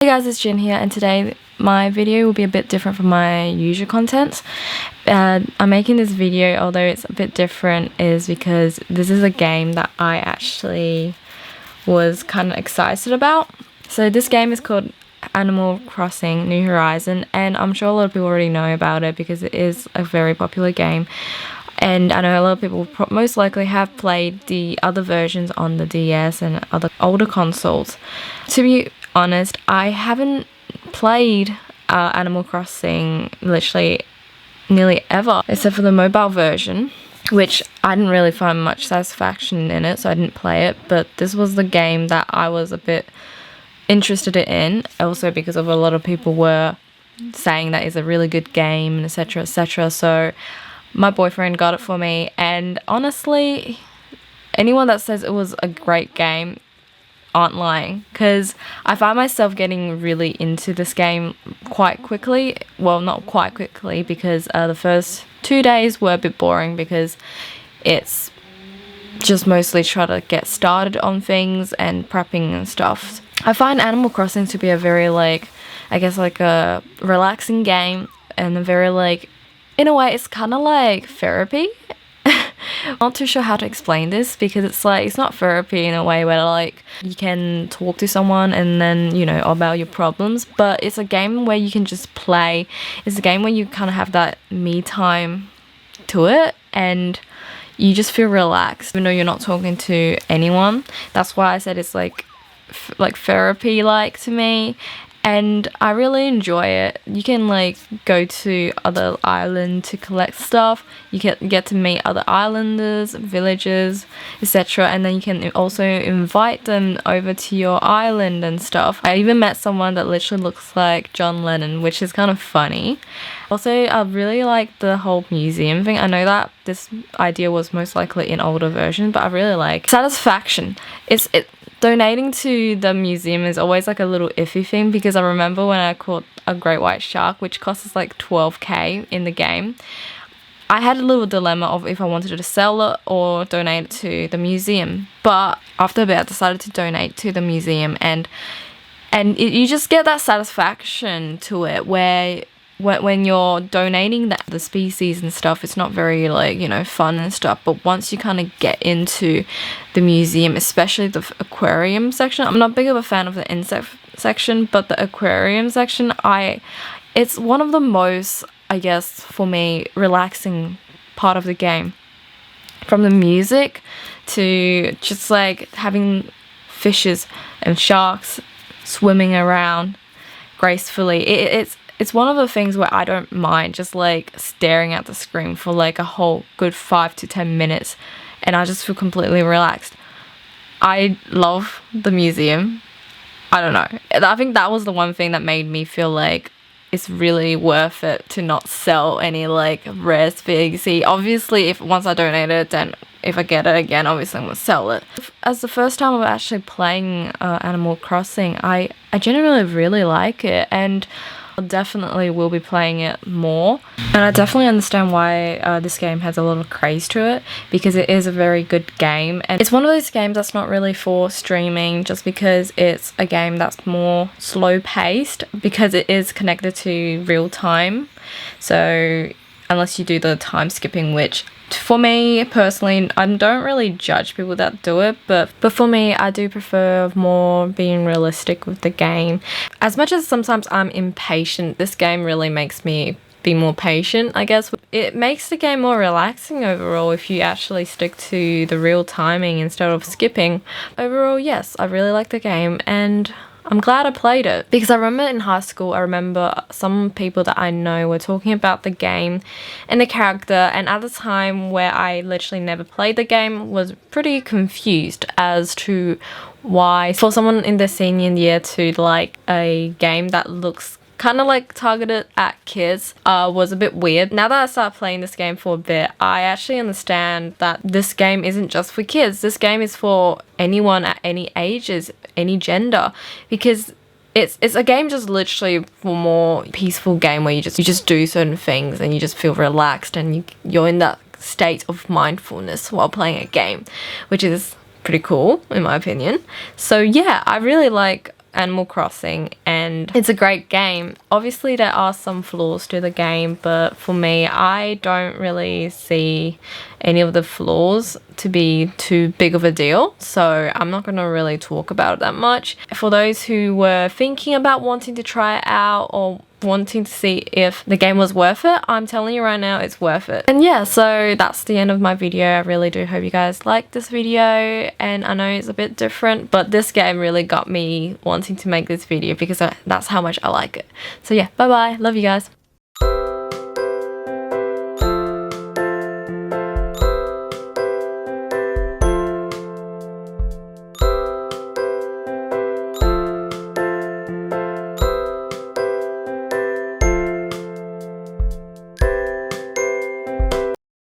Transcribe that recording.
Hey guys, it's Jin here, and today my video will be a bit different from my usual content. I'm making this video, although it's a bit different, is because this is a game that I actually was kind of excited about. So this game is called Animal Crossing New Horizon, and I'm sure a lot of people already know about it because it is a very popular game. And I know a lot of people most likely have played the other versions on the DS and other older consoles. To be honest, I haven't played Animal Crossing literally nearly ever, except for the mobile version, which I didn't really find much satisfaction in it, so I didn't play it. But this was the game that I was a bit interested in, also because of a lot of people were saying that it's a really good game, and etc, etc. So my boyfriend got it for me, and honestly, anyone that says it was a great game aren't lying, because I find myself getting really into this game quite quickly. Well, not quite quickly, because the first 2 days were a bit boring because it's just mostly try to get started on things and prepping and stuff. I find Animal Crossing to be a very a relaxing game, and a very in a way it's kind of like therapy. I'm not too sure how to explain this, because it's not therapy in a way where you can talk to someone and then about your problems, but it's a game where you can just play. It's a game where you kind of have that me time to it, and you just feel relaxed even though you're not talking to anyone. That's why I said it's like therapy to me, and I really enjoy it. You can go to other islands to collect stuff. You get to meet other islanders, villagers, etc. And then you can also invite them over to your island and stuff. I even met someone that literally looks like John Lennon, which is kind of funny. Also, I really like the whole museum thing. I know that this idea was most likely in older versions, but I really like satisfaction. Donating to the museum is always a little iffy thing, because I remember when I caught a great white shark, which costs us 12k in the game. I had a little dilemma of if I wanted to sell it or donate it to the museum. But after a bit, I decided to donate to the museum, and you just get that satisfaction to it where when you're donating the species and stuff, it's not very fun and stuff. But once you kind of get into the museum, especially the aquarium section, I'm not big of a fan of the insect section, but the aquarium section, it's one of the most, I guess, for me, relaxing part of the game. From the music to just having fishes and sharks swimming around gracefully. It's one of the things where I don't mind just staring at the screen for a whole good 5 to 10 minutes, and I just feel completely relaxed. I love the museum. I don't know. I think that was the one thing that made me feel it's really worth it to not sell any rare things. See, obviously, once I donate it, then if I get it again, obviously I'm gonna sell it. As the first time I'm actually playing Animal Crossing, I genuinely really like it, and definitely will be playing it more. And I definitely understand why this game has a lot of craze to it, because it is a very good game, and it's one of those games that's not really for streaming, just because it's a game that's more slow paced, because it is connected to real time. So unless you do the time skipping, which for me personally, I don't really judge people that do it, but for me, I do prefer more being realistic with the game. As much as sometimes I'm impatient, this game really makes me be more patient, I guess. It makes the game more relaxing overall if you actually stick to the real timing instead of skipping. Overall, yes, I really like the game, and I'm glad I played it, because I remember in high school, I remember some people that I know were talking about the game and the character, and at the time where I literally never played the game, was pretty confused as to why for someone in their senior year to like a game that looks kind of targeted at kids was a bit weird. Now that I started playing this game for a bit, I actually understand that this game isn't just for kids. This game is for anyone at any ages, any gender, because it's a game just literally for more peaceful game where you just do certain things and you just feel relaxed, and you're in that state of mindfulness while playing a game, which is pretty cool in my opinion. So yeah, I really like Animal Crossing, and it's a great game. Obviously there are some flaws to the game, but for me, I don't really see any of the flaws to be too big of a deal, so I'm not gonna really talk about it that much. For those who were thinking about wanting to try it out or wanting to see if the game was worth it, I'm telling you right now, it's worth it. And yeah, so that's the end of my video. I really do hope you guys liked this video, and I know it's a bit different, but this game really got me wanting to make this video because that's how much I like it. So yeah, bye bye, love you guys.